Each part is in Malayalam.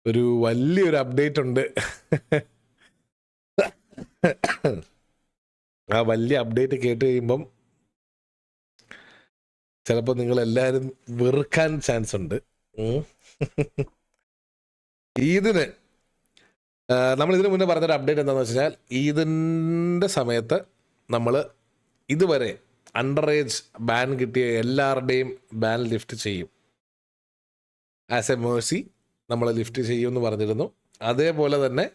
ഒരു വലിയൊരു അപ്ഡേറ്റ് ഉണ്ട്. ആ വലിയ അപ്ഡേറ്റ് കേട്ട് കഴിയുമ്പം ചിലപ്പോൾ നിങ്ങളെല്ലാവരും വെറുക്കാൻ ചാൻസ് ഉണ്ട്. ഈദിന് നമ്മൾ ഇതിനു മുന്നേ പറഞ്ഞൊരു അപ്ഡേറ്റ് എന്താണെന്ന് വെച്ച് കഴിഞ്ഞാൽ, ഈദിൻ്റെ സമയത്ത് നമ്മൾ ഇതുവരെ അണ്ടർ ഏജ് ബാൻ കിട്ടിയ എല്ലാവരുടെയും ബാൻ ലിഫ്റ്റ് ചെയ്യും. ആസ് എ മേഴ്സി നമ്മൾ ലിഫ്റ്റ് ചെയ്യുമെന്ന് പറഞ്ഞിരുന്നു. അതേപോലെ തന്നെ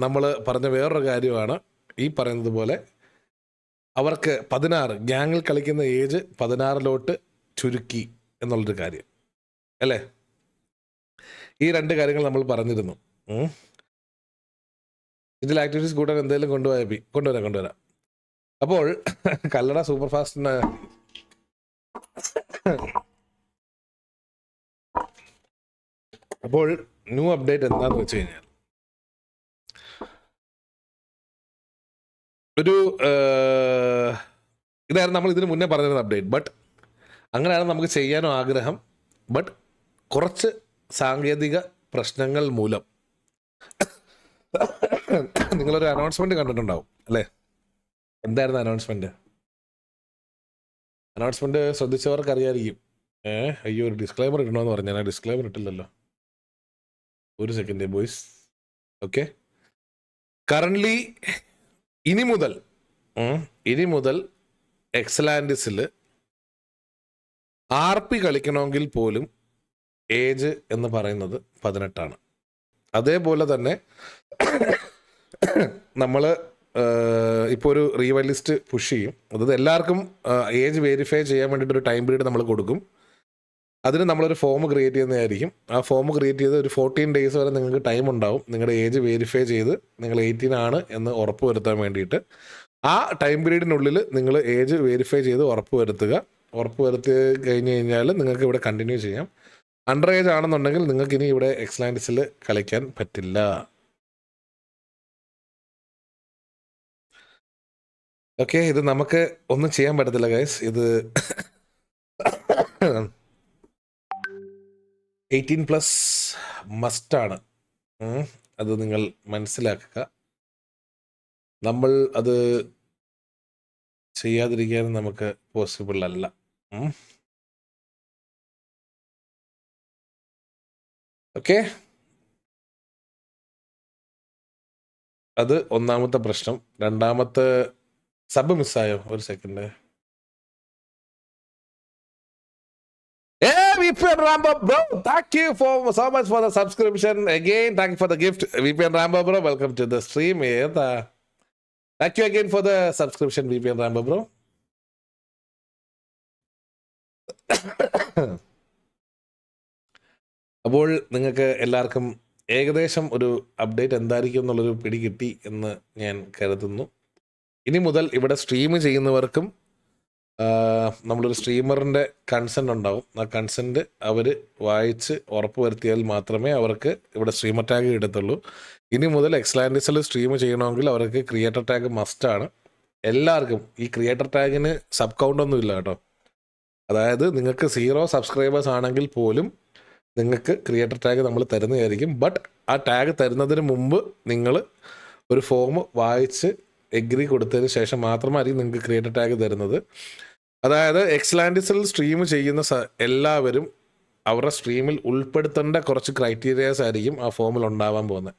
നമ്മൾ പറഞ്ഞ വേറൊരു കാര്യമാണ് ഈ പറയുന്നത് പോലെ അവർക്ക് 16 ഗ്യാങ്ങിൽ കളിക്കുന്ന ഏജ് 16 ചുരുക്കി എന്നുള്ളൊരു കാര്യം അല്ലേ. ഈ 2 കാര്യങ്ങൾ നമ്മൾ പറഞ്ഞിരുന്നു. ഇതിൽ ആക്ടിവിറ്റീസ് കൂട്ടാൻ എന്തെങ്കിലും കൊണ്ടുവരാം. അപ്പോൾ കല്ലട സൂപ്പർ ഫാസ്റ്റിന് അപ്പോൾ ന്യൂ അപ്ഡേറ്റ് എന്താണെന്ന് വെച്ച് കഴിഞ്ഞാൽ, ഇതായിരുന്നു നമ്മൾ ഇതിന് മുന്നേ പറഞ്ഞിരുന്ന അപ്ഡേറ്റ്. ബട്ട് അങ്ങനെയാണ് നമുക്ക് ചെയ്യാനോ ആഗ്രഹം. ബട്ട് കുറച്ച് സാങ്കേതിക പ്രശ്നങ്ങൾ മൂലം നിങ്ങളൊരു അനൗൺസ്മെന്റ് കണ്ടിട്ടുണ്ടാവും അല്ലേ? എന്തായിരുന്നു അനൗൺസ്മെന്റ് ശ്രദ്ധിച്ചവർക്ക് അറിയായിരിക്കും. അയ്യോ, ഒരു ഡിസ്ക്ലൈമർ ഇടണമെന്ന് പറഞ്ഞു. ഞാൻ ഡിസ്ക്ലൈമർ ഇട്ടില്ലല്ലോ. ഒരു സെക്കൻഡ് ബോയ്സ്. ഓക്കെ, കറന്റ്ലി ഇനി മുതൽ എക്സലാൻഡിസിൽ RP കളിക്കണമെങ്കിൽ പോലും ഏജ് എന്ന് പറയുന്നത് 18. അതേപോലെ തന്നെ നമ്മൾ ഇപ്പോൾ ഒരു റീവൈൽ ലിസ്റ്റ് പുഷ് ചെയ്യും. അതായത് എല്ലാവർക്കും ഏജ് വെരിഫൈ ചെയ്യാൻ വേണ്ടിയിട്ടൊരു ടൈം പീരീഡ് നമ്മൾ കൊടുക്കും. അതിന് നമ്മളൊരു ഫോം ക്രിയേറ്റ് ചെയ്യുന്നതായിരിക്കും. ആ ഫോം ക്രിയേറ്റ് ചെയ്ത് ഒരു 14 days വരെ നിങ്ങൾക്ക് ടൈം ഉണ്ടാവും നിങ്ങളുടെ ഏജ് വെരിഫൈ ചെയ്ത് നിങ്ങൾ 18 ആണ് എന്ന് ഉറപ്പ് വരുത്താൻ വേണ്ടിയിട്ട്. ആ ടൈം പീരീഡിനുള്ളിൽ നിങ്ങൾ ഏജ് വെരിഫൈ ചെയ്ത് ഉറപ്പ് വരുത്തി കഴിഞ്ഞ് കഴിഞ്ഞാൽ നിങ്ങൾക്ക് ഇവിടെ കണ്ടിന്യൂ ചെയ്യാം. അണ്ടർ ഏജ് ആണെന്നുണ്ടെങ്കിൽ നിങ്ങൾക്ക് ഇനി ഇവിടെ എക്സലാൻഡിസിൽ കളിക്കാൻ പറ്റില്ല. ഓക്കെ, ഇത് നമുക്ക് ഒന്നും ചെയ്യാൻ പറ്റത്തില്ല ഗൈസ്. ഇത് 18+ മസ്റ്റാണ്. അത് നിങ്ങൾ മനസ്സിലാക്കുക. നമ്മൾ അത് ചെയ്യാതിരിക്കാൻ നമുക്ക് പോസിബിൾ അല്ല. ഓക്കെ, അത് ഒന്നാമത്തെ പ്രശ്നം. രണ്ടാമത്തെ, സബ് മിസ്സായോ? ഒരു second. VPN Rambo bro, thank you so much for the subscription. Again, thank you for the gift. VPN Rambo bro, welcome to the stream. Thank you again for the subscription, VPN Rambo bro. അപ്പോൾ നിങ്ങൾക്ക് എല്ലാവർക്കും ഏകദേശം ഒരു അപ്ഡേറ്റ് എന്തായിരിക്കും എന്നുള്ളൊരു പിടി കിട്ടി എന്ന് ഞാൻ കരുതുന്നു. ഇനി മുതൽ ഇവിടെ സ്ട്രീം ചെയ്യുന്നവർക്കും നമ്മളൊരു സ്ട്രീമറിൻ്റെ കൺസെൻറ്റ് ഉണ്ടാവും. ആ കൺസെൻറ്റ് അവർ വായിച്ച് ഉറപ്പ് വരുത്തിയാൽ മാത്രമേ അവർക്ക് ഇവിടെ സ്ട്രീമർ ടാഗ് കിട്ടത്തുള്ളൂ. ഇനി മുതൽ എക്സലാൻഡിസിൽ സ്ട്രീം ചെയ്യണമെങ്കിൽ അവർക്ക് ക്രിയേറ്റർ ടാഗ് മസ്റ്റാണ്. എല്ലാവർക്കും ഈ ക്രിയേറ്റർ ടാഗിന് സബ് കൗണ്ടൊന്നും ഇല്ല കേട്ടോ. അതായത് നിങ്ങൾക്ക് 0 സബ്സ്ക്രൈബേഴ്സ് ആണെങ്കിൽ പോലും നിങ്ങൾക്ക് ക്രിയേറ്റർ ടാഗ് നമ്മൾ തരുന്നതായിരിക്കും. ബട്ട് ആ ടാഗ് തരുന്നതിന് മുമ്പ് നിങ്ങൾ ഒരു ഫോം വായിച്ച് എഗ്രി കൊടുത്തതിന് ശേഷം മാത്രമായിരിക്കും നിങ്ങൾക്ക് ക്രിയേറ്റർ ടാഗ് തരുന്നത്. അതായത് എക്സലാൻഡിസിൽ സ്ട്രീം ചെയ്യുന്ന എല്ലാവരും അവരുടെ സ്ട്രീമിൽ ഉൾപ്പെടുത്തേണ്ട കുറച്ച് ക്രൈറ്റീരിയാസ് ആയിരിക്കും ആ ഫോമിൽ ഉണ്ടാവാൻ പോകുന്നത്.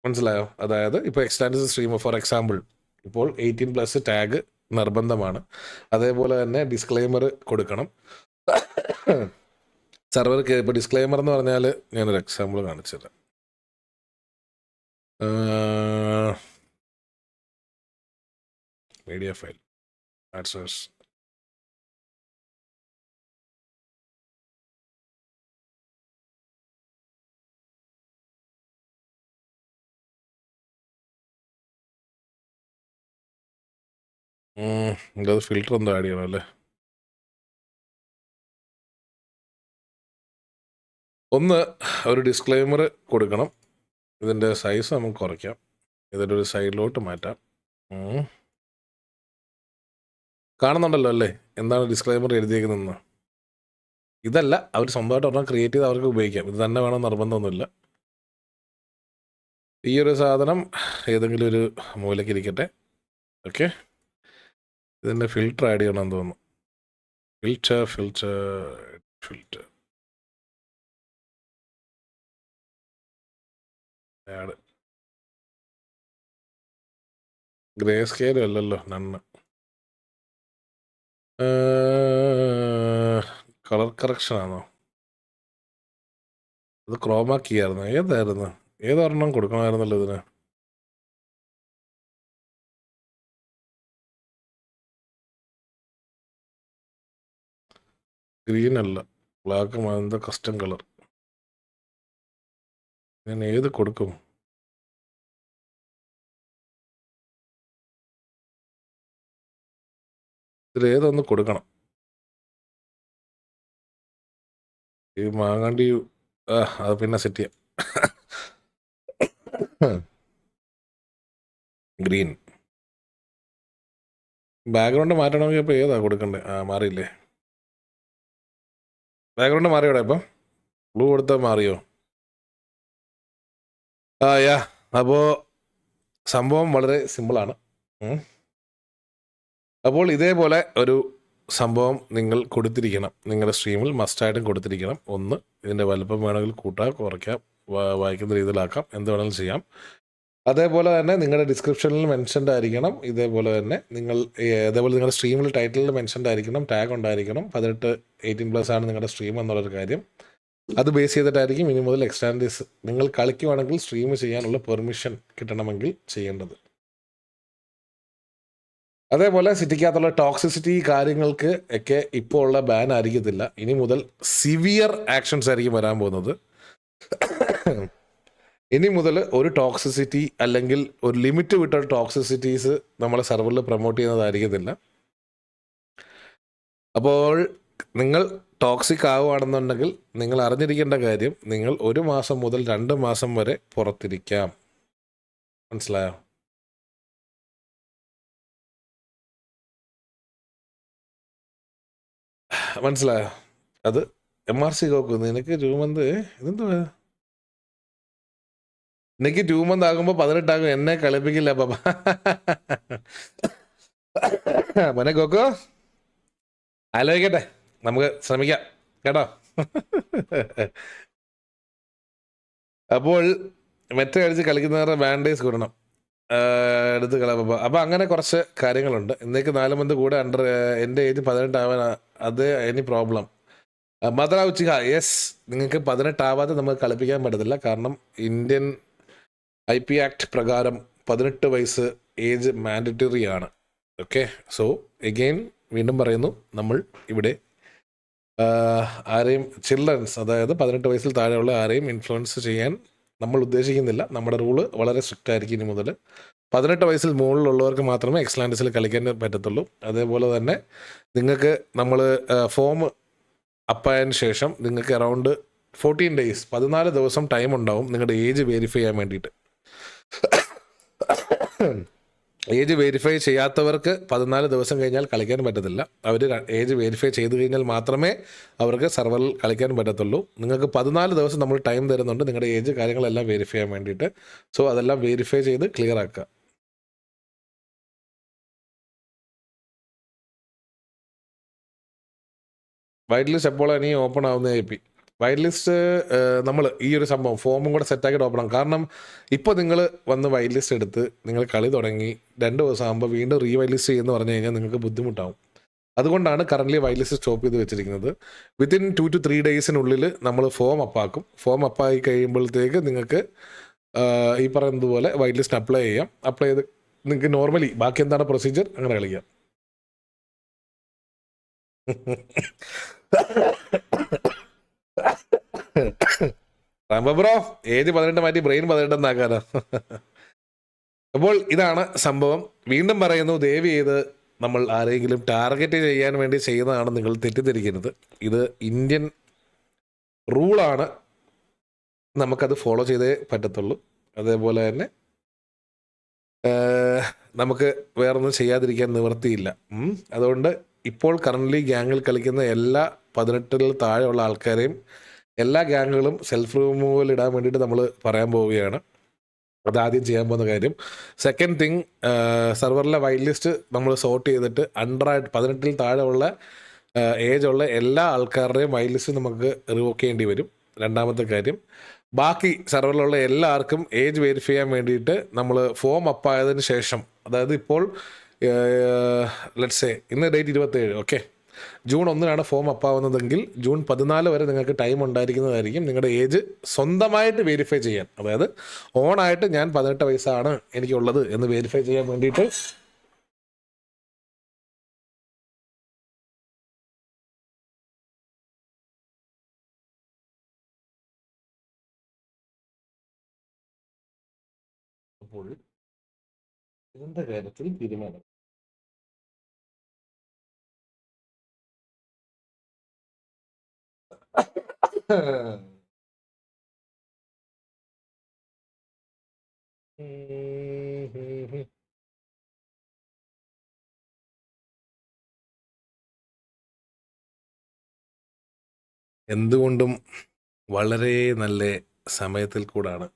മനസ്സിലായോ? അതായത് ഇപ്പോൾ എക്സലാൻഡിസിൽ സ്ട്രീം ഫോർ എക്സാമ്പിൾ ഇപ്പോൾ 18+ ടാഗ് നിർബന്ധമാണ്. അതേപോലെ തന്നെ ഡിസ്ക്ലെയിമർ കൊടുക്കണം. സെർവർക്ക് ഇപ്പോൾ ഡിസ്ക്ലെയിമർ എന്ന് പറഞ്ഞാൽ ഞാനൊരു എക്സാമ്പിൾ കാണിച്ചു തരാം. മീഡിയ ഫയൽ ആഡ്സേഴ്സ് അത് ഫിൽറ്റർ എന്തോ ആഡ് ചെയ്യണം അല്ലേ? ഒന്ന് ഒരു ഡിസ്ക്ലെയിമർ കൊടുക്കണം. ഇതിൻ്റെ സൈസ് നമുക്ക് കുറയ്ക്കാം. ഇതിൻ്റെ ഒരു സൈഡിലോട്ട് മാറ്റാം. കാണുന്നുണ്ടല്ലോ അല്ലേ എന്താണ് ഡിസ്ക്ലെയിമർ എഴുതിയേക്കുന്നതെന്ന്? ഇതല്ല, അവർ സ്വന്തമായിട്ട് ഒരെണ്ണം ക്രിയേറ്റ് ചെയ്ത് അവർക്ക് ഉപയോഗിക്കാം. ഇത് തന്നെ വേണം നിർബന്ധമൊന്നുമില്ല. ഈ ഒരു സാധനം ഏതെങ്കിലും ഒരു മൂലയ്ക്ക് ഇരിക്കട്ടെ. ഓക്കെ, ഇതിൻ്റെ ഫിൽറ്റർ ആഡ് ചെയ്യണമെന്ന് തോന്നുന്നു. Filter add. ഗ്രേ സ്കെയിലും അല്ലല്ലോ, നന്ന്. കളർ കറക്ഷൻ ആണോ? അത് ക്രോമാക്കി ആയിരുന്നു. ഏതായിരുന്നു? ഏതൊരെണ്ണം കൊടുക്കണമായിരുന്നല്ലോ ഇതിന്? ഗ്രീൻ അല്ല, ബ്ലാക്ക്. എന്താ കസ്റ്റം കളർ? ഞാൻ ഏത് കൊടുക്കും? ഇതിൽ ഏതൊന്ന് കൊടുക്കണം? ഈ മാങ്ങാണ്ടി അത് പിന്നെ സെറ്റ് ചെയ്യാം. ഗ്രീൻ ബാക്ക്ഗ്രൗണ്ട് മാറ്റണമെങ്കിൽ ഇപ്പോൾ ഏതാ കൊടുക്കണ്ടേ? മാറിയില്ലേ? ബാക്ക്ഗ്രൗണ്ട് മാറിയോടെ ഇപ്പം? ബ്ലൂ കൊടുത്താൽ മാറിയോ? യാ. അപ്പോൾ സംഭവം വളരെ സിമ്പിളാണ്. അപ്പോൾ ഇതേപോലെ ഒരു സംഭവം നിങ്ങൾ കൊടുത്തിരിക്കണം. നിങ്ങളുടെ സ്ട്രീമിൽ മസ്റ്റായിട്ടും കൊടുത്തിരിക്കണം. ഒന്ന്, ഇതിൻ്റെ വലുപ്പം വേണമെങ്കിൽ കൂട്ടാം, കുറയ്ക്കാം, വായിക്കുന്ന രീതിയിലാക്കാം, എന്ത് വേണമെങ്കിലും ചെയ്യാം. അതേപോലെ തന്നെ നിങ്ങളുടെ ഡിസ്ക്രിപ്ഷനിൽ മെൻഷൻഡ് ആയിരിക്കണം. ഇതേപോലെ തന്നെ നിങ്ങളുടെ സ്ട്രീമിൽ ടൈറ്റിലിൽ മെൻഷൻഡ് ആയിരിക്കണം, ടാഗ് ഉണ്ടായിരിക്കണം. 18+ ആണ് നിങ്ങളുടെ സ്ട്രീം എന്നുള്ളൊരു കാര്യം. അത് ബേസ് ചെയ്തിട്ടായിരിക്കും ഇനി മുതൽ എക്സ്റ്റാൻഡീസ് നിങ്ങൾ കളിക്കുവാണെങ്കിൽ സ്ട്രീം ചെയ്യാനുള്ള പെർമിഷൻ കിട്ടണമെങ്കിൽ ചെയ്യേണ്ടത്. അതേപോലെ സിറ്റിക്കകത്തുള്ള ടോക്സിസിറ്റി കാര്യങ്ങൾക്ക് ഒക്കെ ഇപ്പോൾ ഉള്ള ബാൻ ആയിരിക്കത്തില്ല. ഇനി മുതൽ സിവിയർ ആക്ഷൻസ് ആയിരിക്കും വരാൻ പോകുന്നത്. ഇനി മുതൽ ഒരു ടോക്സിസിറ്റി അല്ലെങ്കിൽ ഒരു ലിമിറ്റ് വിട്ട ടോക്സിസിറ്റീസ് നമ്മളെ സെർവറിൽ പ്രൊമോട്ട് ചെയ്യുന്നതായിരിക്കത്തില്ല. അപ്പോൾ നിങ്ങൾ ടോക്സിക് ആവുകയാണെന്നുണ്ടെങ്കിൽ നിങ്ങൾ അറിഞ്ഞിരിക്കേണ്ട കാര്യം, നിങ്ങൾ 1 മാസം മുതൽ 2 മാസം വരെ പുറത്തിരിക്കാം. മനസ്സിലായോ? മനസ്സിലായോ? അത് MRC ഗോക്കു, നിനക്ക് 2 മന്ത് ഇതെന്തുവാ? എനിക്ക് 2 മന്ത് ആകുമ്പോൾ 18 ആകും. എന്നെ കളിപ്പിക്കില്ല പാപ്പ. മോനെ ഗോക്കു, ആലോചിക്കട്ടെ, നമുക്ക് ശ്രമിക്കാം കേട്ടോ. അപ്പോൾ മെറ്റ അടിച്ച് കളിക്കുന്നവരുടെ ബാൻഡേജ് കൂടണം, എടുത്ത് കളയപ്പോൾ. അപ്പോൾ അങ്ങനെ കുറച്ച് കാര്യങ്ങളുണ്ട്. ഇന്നേക്ക് 4 മന്ത് കൂടെ എൻ്റെ ഏജ് 18 ആവാൻ അത് എനി പ്രോബ്ലം? മദ്രാവുച്ചിക, യെസ്, നിങ്ങൾക്ക് 18 ആവാതെ നമുക്ക് കളിപ്പിക്കാൻ പറ്റത്തില്ല. കാരണം ഇന്ത്യൻ IP ആക്ട് പ്രകാരം 18 വയസ്സ് ഏജ് മാൻഡറ്ററി ആണ്. ഓക്കെ, സോ എഗെയിൻ വീണ്ടും പറയുന്നു, നമ്മൾ ഇവിടെ ആരെയും ചിൽഡ്രൻസ്, അതായത് 18 വയസ്സിൽ താഴെയുള്ള ആരെയും ഇൻഫ്ലുവൻസ് ചെയ്യാൻ നമ്മൾ ഉദ്ദേശിക്കുന്നില്ല. നമ്മുടെ റൂള് വളരെ സ്ട്രിക്റ്റ് ആയിരിക്കും. ഇനി മുതൽ 18 വയസ്സിൽ മുകളിലുള്ളവർക്ക് മാത്രമേ എക്സ്ലാൻഡസിൽ കളിക്കാൻ പറ്റത്തുള്ളൂ. അതേപോലെ തന്നെ നിങ്ങൾക്ക് നമ്മൾ ഫോം അപ്പായതിന് ശേഷം നിങ്ങൾക്ക് അറൗണ്ട് 14 ഡേയ്സ് 14 ദിവസം ടൈം ഉണ്ടാവും നിങ്ങളുടെ ഏജ് വെരിഫൈ ചെയ്യാൻ വേണ്ടിയിട്ട്. ഏജ് വെരിഫൈ ചെയ്യാത്തവർക്ക് 14 ദിവസം കഴിഞ്ഞാൽ കളിക്കാൻ പറ്റത്തില്ല. അവർ ഏജ് വെരിഫൈ ചെയ്ത് കഴിഞ്ഞാൽ മാത്രമേ അവർക്ക് സെർവറിൽ കളിക്കാൻ പറ്റത്തുള്ളൂ. നിങ്ങൾക്ക് 14 ദിവസം നമ്മൾ ടൈം തരുന്നുണ്ട് നിങ്ങളുടെ ഏജ് കാര്യങ്ങളെല്ലാം വെരിഫൈ ചെയ്യാൻ വേണ്ടിയിട്ട്. സോ അതെല്ലാം വെരിഫൈ ചെയ്ത് ക്ലിയർ ആക്കുക. വൈറ്റ് ലിസ്റ്റ് എപ്പോഴാണ് ഇനി ഓപ്പൺ ആവുന്ന IP? വൈറ്റ് ലിസ്റ്റ് നമ്മൾ ഈ ഒരു സംഭവം ഫോമും കൂടെ സെറ്റാക്കിയിട്ട് ഓപ്പൺ ആകും. കാരണം ഇപ്പോൾ നിങ്ങൾ വന്ന് വൈറ്റ് ലിസ്റ്റ് എടുത്ത് നിങ്ങൾ കളി തുടങ്ങി 2 ദിവസം ആകുമ്പോൾ വീണ്ടും വൈറ്റ് ലിസ്റ്റ് ചെയ്യുമെന്ന് പറഞ്ഞു കഴിഞ്ഞാൽ നിങ്ങൾക്ക് ബുദ്ധിമുട്ടാവും. അതുകൊണ്ടാണ് കറൻ്റ്ലി വൈറ്റ് ലിസ്റ്റ് സ്റ്റോപ്പ് ചെയ്ത് വെച്ചിരിക്കുന്നത്. വിത്തിൻ 2 to 3 ഡേയ്സിനുള്ളിൽ നമ്മൾ ഫോം അപ്പാക്കും. ഫോം അപ്പായി കഴിയുമ്പോഴത്തേക്ക് നിങ്ങൾക്ക് ഈ പറയുന്നതുപോലെ വൈറ്റ് ലിസ്റ്റ് അപ്ലൈ ചെയ്യാം. അപ്ലൈ ചെയ്ത് നിങ്ങൾക്ക് നോർമലി ബാക്കി എന്താണ് പ്രൊസീജിയർ അങ്ങനെ കളിക്കാം. ബ്രോ, ഏജ് 18 മാറ്റി ബ്രെയിൻ 18 എന്നാക്കാനോ? അപ്പോൾ ഇതാണ് സംഭവം. വീണ്ടും പറയുന്നു, ദയവ് ചെയ്ത് നമ്മൾ ആരെങ്കിലും ടാർഗറ്റ് ചെയ്യാൻ വേണ്ടി ചെയ്യുന്നതാണ് നിങ്ങൾ തെറ്റിദ്ധരിക്കരുത്. ഇത് ഇന്ത്യൻ റൂളാണ്, നമുക്കത് ഫോളോ ചെയ്തേ പറ്റത്തുള്ളൂ. അതേപോലെ തന്നെ നമുക്ക് വേറൊന്നും ചെയ്യാതിരിക്കാൻ നിവൃത്തിയില്ല. അതുകൊണ്ട് ഇപ്പോൾ കറൻ്റ്ലി ഗ്യാങ്ങിൽ കളിക്കുന്ന എല്ലാ 18 താഴെയുള്ള ആൾക്കാരെയും എല്ലാ ഗ്യാങ്ങുകളും സെൽഫ് റിമൂവൽ ഇടാൻ വേണ്ടിയിട്ട് നമ്മൾ പറയാൻ പോവുകയാണ്. അതാദ്യം ചെയ്യാൻ പോകുന്ന കാര്യം. സെക്കൻഡ് തിങ്, സെർവറിലെ വൈറ്റ് ലിസ്റ്റ് നമ്മൾ സോർട്ട് ചെയ്തിട്ട് 18 താഴെയുള്ള ഏജുള്ള എല്ലാ ആൾക്കാരുടെയും വൈറ്റ് ലിസ്റ്റ് നമുക്ക് റിവോക്ക് ചെയ്യേണ്ടി വരും. രണ്ടാമത്തെ കാര്യം, ബാക്കി സെർവറിലുള്ള എല്ലാവർക്കും ഏജ് വെരിഫൈ ചെയ്യാൻ വേണ്ടിയിട്ട് നമ്മൾ ഫോം അപ്പായതിന് ശേഷം, അതായത് ഇപ്പോൾ ലെറ്റ്സ് സേ ഇന്ന് ഡേറ്റ് 27, ഓക്കെ, ജൂൺ 1 ഫോം അപ്പാവുന്നതെങ്കിൽ ജൂൺ 14 വരെ നിങ്ങൾക്ക് ടൈം ഉണ്ടായിരിക്കുന്നതായിരിക്കും നിങ്ങളുടെ ഏജ് സ്വന്തമായിട്ട് വെരിഫൈ ചെയ്യാൻ. അതായത് ഓണായിട്ട് ഞാൻ 18 വയസ്സാണ് എനിക്കുള്ളത് എന്ന് വെരിഫൈ ചെയ്യാൻ വേണ്ടിയിട്ട് അപ്പോൾ ഇതിൻ്റെ കാര്യത്തിൽ തീരുമാനം. എന്തുകൊണ്ടും വളരെ നല്ല സമയത്തിൽ കൂടാണ്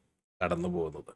കടന്നു പോകുന്നത്.